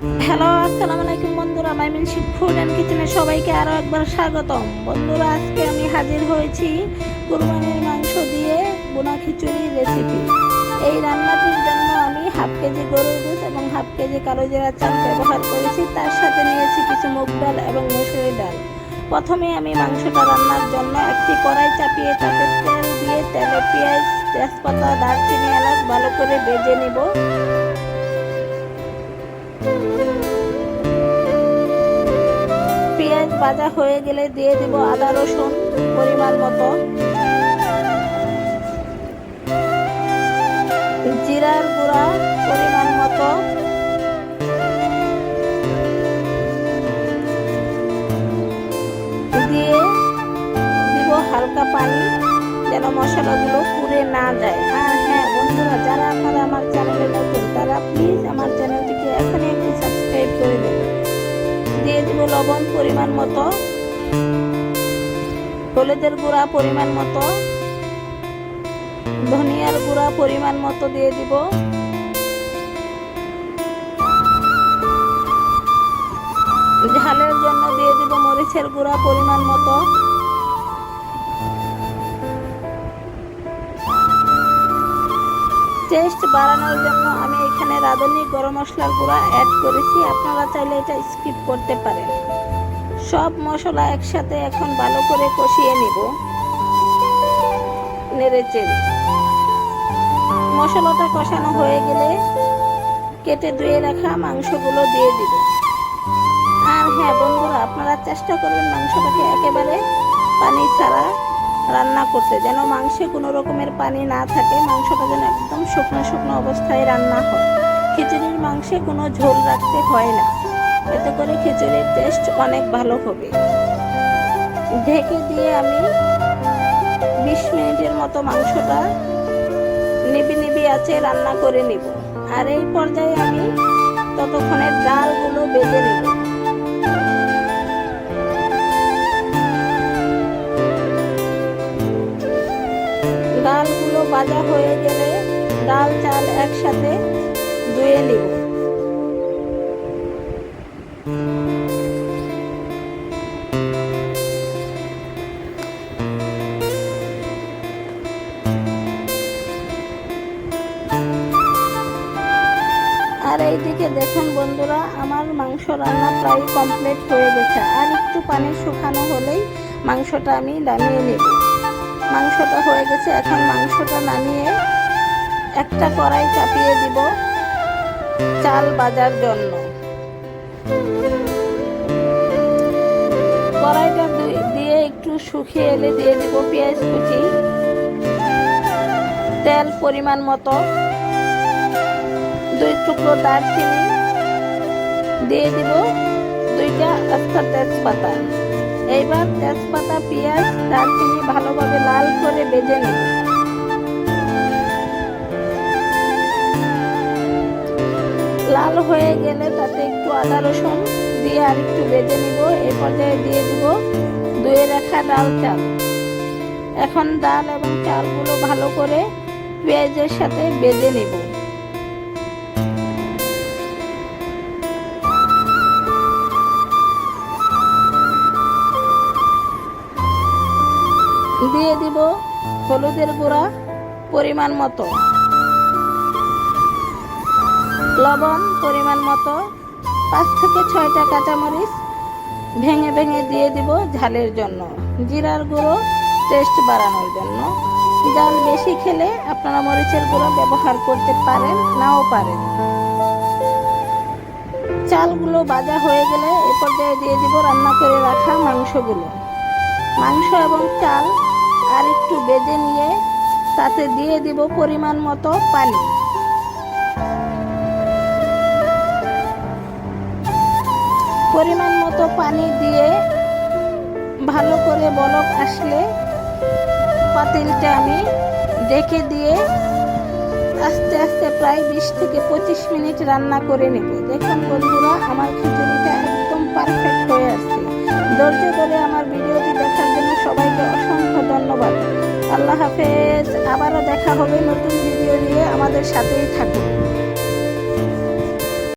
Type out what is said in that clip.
Hello, আসসালামু আলাইকুম বন্ধুরা। মাইমিনশিপ ফুড অ্যান্ড কিচেনে সবাইকে আরও একবার স্বাগতম। বন্ধুরা, আজকে আমি হাজির হয়েছি কুরবানির মাংস দিয়ে বোনা খিচুড়ির রেসিপি। এই রান্নাটির জন্য আমি হাফ কেজি গরুর দুধ এবং হাফ কেজি কালো জিরা চাল ব্যবহার করেছি। তার সাথে নিয়েছি কিছু মুগ ডাল এবং মসুরি ডাল। প্রথমে আমি মাংসটা রান্নার জন্য একটি কড়াই চাপিয়ে তাতে তেল দিয়ে তেলে পেঁয়াজ, তেজপাতা, দারচিনি, এলাচ ভালো করে ভেজে নেব। পেঁয়াজ ভাজা হয়ে গেলে দিয়ে দিব আদা রসুন পরিমাণ মতো, জিরার গুঁড়া পরিমাণ মতো, দিয়ে দিব হালকা পানি যেন মশলাগুলো পুড়ে না যায়। আর হ্যাঁ বন্ধুরা, যারা আপনারা আমার চ্যানেলে নতুন তারা প্লিজ আমার চ্যানেলটিকে এখনই একটু সাবস্ক্রাইব করে দেবেন। দিয়ে দিব লবণ পরিমাণ মতো, হলুদের গুঁড়া পরিমাণ মতো, ধনিয়ার গুঁড়া পরিমাণ মতো দিয়ে দিব, ঝালের জন্য দিয়ে দিব মরিচের গুঁড়া পরিমাণ মতো, টেস্ট বাড়ানোর জন্য আমি এখানে রাঁধুনি গরম মশলার গুঁড়া অ্যাড করেছি। আপনারা চাইলে এটা স্কিপ করতে পারেন। সব মশলা একসাথে এখন ভালো করে কষিয়ে নিব নেড়েচেড়ে। মশলাটা কষানো হয়ে গেলে কেটে ধুয়ে রাখা মাংসগুলো দিয়ে দিব। আর হ্যাঁ বন্ধুরা, আপনারা চেষ্টা করবেন মাংসটাকে একেবারে পানি ছাড়া রান্না করতে, যেন মাংসে কোনো রকমের পানি না থাকে। মাংসটা যেন একদম শুকনো শুকনো অবস্থায় রান্না হয়। খিচুড়ির মাংসে কোনো ঝোল রাখতে হয় না, এতে করে খিচুড়ির টেস্ট অনেক ভালো হবে। ঢেকে দিয়ে আমি 20 মিনিটের মতো মাংসটা নিবি নিবি আঁচে রান্না করে নিব। আর এই পর্যায়ে আমি ততক্ষণে ডালগুলো বেজে নেব। ডালগুলো ভাজা হয়ে গেলে ডাল চাল একসাথে ধুয়ে নিব। আর এইদিকে দেখুন বন্ধুরা, আমার মাংস রান্না প্রায় কমপ্লিট হয়ে গেছে। আর একটু পানি শুকানো হলেই মাংসটা আমি নামিয়ে নেব। মাংসটা হয়ে গেছে, এখন মাংসটা নামিয়ে একটা কড়াই চাপিয়ে দিব চাল ভাজার জন্য। কড়াইটা দিয়ে একটু শুকিয়ে এলে দিয়ে দিব পেঁয়াজ কুচি, তেল পরিমাণ মতো, 2 টুকরো দারচিনি, দিয়ে দিব 2টা আস্তা তেজপাতা। এইবার তেজপাতা, পেঁয়াজ, দারচিনি ভালোভাবে লাল করে ভেজে নেব। লাল হয়ে গেলে তাতে একটু আদা রসুন দিয়ে আর একটু ভেজে নিব। এই পর্যায়ে দিয়ে দিব ধুয়ে রাখা ডাল চাল। এখন ডাল এবং চালগুলো ভালো করে পেঁয়াজের সাথে ভেজে নেব। দিয়ে দিব হলুদের গুঁড়া পরিমাণ মতো, লবণ পরিমাণ মতো, 5 থেকে 6টা কাঁচামরিচ ভেঙে ভেঙে দিয়ে দিব ঝালের জন্য, জিরার গুঁড়ো টেস্ট বাড়ানোর জন্য। ঝাল বেশি খেলে আপনারা মরিচের গুঁড়ো ব্যবহার করতে পারেন, নাও পারেন। চালগুলো ভাজা হয়ে গেলে এ পর্যায়ে দিয়ে দিব রান্না করে রাখা মাংসগুলো। মাংস এবং চাল আর একটু ভেজে নিয়ে তাতে দিয়ে দিব পরিমাণ মতো পানি। পরিমাণ মতো পানি দিয়ে ভালো করে বলক আসলে পাতিলটা আমি ঢেকে দিয়ে আস্তে আস্তে প্রায় 20 থেকে 25 মিনিট রান্না করে নেব। দেখুন বন্ধুরা, আমার খিচুড়িটা একদম পারফেক্ট হয়ে আসছে। ধৈর্য ধরে আমার ভিডিওটি দেখার জন্য সবাইকে অসংখ্য ধন্যবাদ। আল্লাহ হাফেজ। আবারও দেখা হবে নতুন ভিডিও নিয়ে, আমাদের সাথেই থাকুন।